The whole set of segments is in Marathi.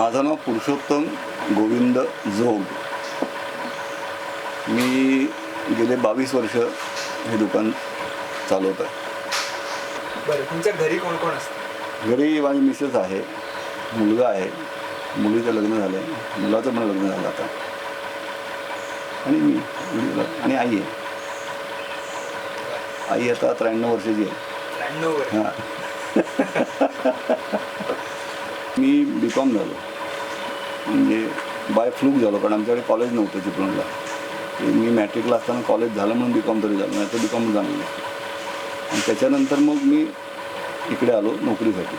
माझं नाव पुरुषोत्तम गोविंद जोग. मी गेले 22 वर्ष हे दुकान चालवत आहे. बरं, तुमच्या घरी कोण कोण असतं? घरी माझी मिसेस आहे, मुलगा आहे, मुलीचं लग्न झालं आहे, मुलाचं पण लग्न झालं आता, आणि मी आणि आई आहे. आई आता 93 वर्षाची आहे. 93 हां. मी B.Com झालो, म्हणजे बाय फ्लूक झालो, कारण आमच्याकडे कॉलेज नव्हतं चिपळूणला. मी मॅट्रिकला असताना कॉलेज झालं म्हणून B.Com तरी झालं, नाही तर B.Com झालं नाही. आणि त्याच्यानंतर मग मी इकडे आलो नोकरीसाठी.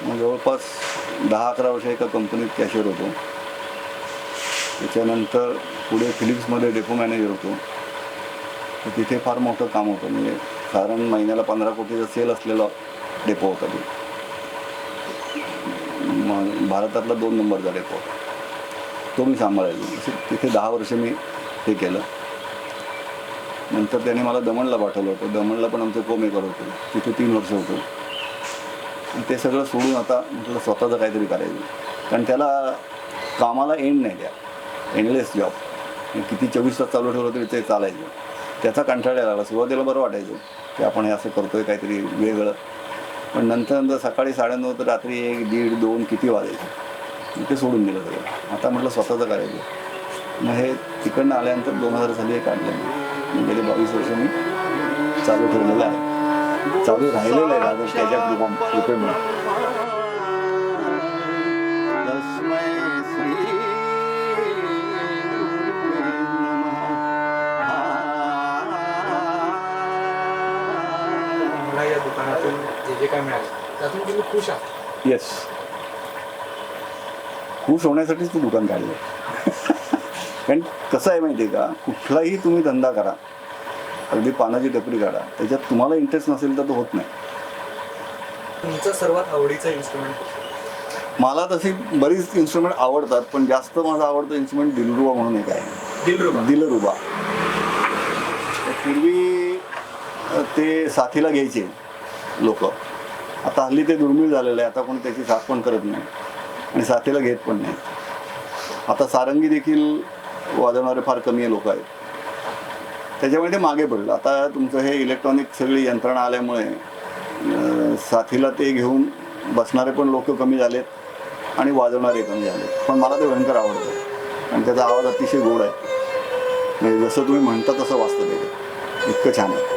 मग जवळपास 10-11 वर्ष एका कंपनीत कॅशियर होतो. त्याच्यानंतर पुढे फिलिप्समध्ये डेपो मॅनेजर होतो. तर तिथे फार मोठं काम होतं, म्हणजे साधारण महिन्याला 15 कोटीचा सेल असलेला डेपो होता ते. मग भारतातला 2 नंबरचा डेपो होता, तो मी सांभाळायचो. असे तिथे 10 वर्ष मी हे केलं. नंतर त्याने मला दमणला पाठवलं होतं. दमणला पण आमचे को-मेकर होते, तिथे 3 वर्ष होतो. आणि ते सगळं सोडून आता म्हटलं स्वतःचं काहीतरी करायचं, कारण त्याला कामाला एंड नाही, द्या एंडलेस जॉब. किती 24 तास चालू ठेवलं तरी ते चालायचं. त्याचा कंटाळा यायला लागला. सुरुवातीला बरं वाटायचं की आपण हे असं करतोय काहीतरी वेगळं, पण नंतर सकाळी 9:30 तर रात्री 1, 1:30, 2 किती वाजायचं. ते सोडून दिलं सगळं. आता म्हटलं स्वतःचं करायचं. मग हे तिकडनं आल्यानंतर 2000 साली हे काढलं. गेले 22 वर्ष मी चालू ठेवलेलं आहे, चालू राहिलेलं आहे अजून त्याच्या कृपेमुळे. मला या दुकानातून जे काय मिळालं त्यातून तुम्ही खुश आहात? येस, खुश होण्यासाठीच तू दुकान काढलं. कारण कसं आहे माहिती आहे का, कुठलाही तुम्ही धंदा करा, अगदी पानाची टपरी काढा, त्याच्यात तुम्हाला इंटरेस्ट नसेल तर तो होत नाही. तुमचं सर्वात आवडीचं इन्स्ट्रुमेंट? मला तशी बरीच इन्स्ट्रुमेंट आवडतात, पण जास्त माझं आवडतं इन्स्ट्रुमेंट दिलरुबा म्हणून एक आहे. दिलरुबा. पूर्वी ते साथीला घ्यायचे लोक, आता हल्ली ते दुर्मिळ झालेलं आहे. आता कोणी त्याची साथ पण करत नाही आणि साथीला घेत पण नाही. आता सारंगी देखील वाजवणारे फार कमी लोक आहेत, त्याच्यामुळे ते मागे पडलं. आता तुमचं हे इलेक्ट्रॉनिक सगळी यंत्रणा आल्यामुळे साथीला ते घेऊन बसणारे पण लोक कमी झालेत आणि वाजवणारे कमी झालेत. पण मला ते भयंकर आवडतं आणि त्याचा आवाज अतिशय गोड आहे. म्हणजे जसं तुम्ही म्हणता तसं वाजतं ते, इतकं छान आहे.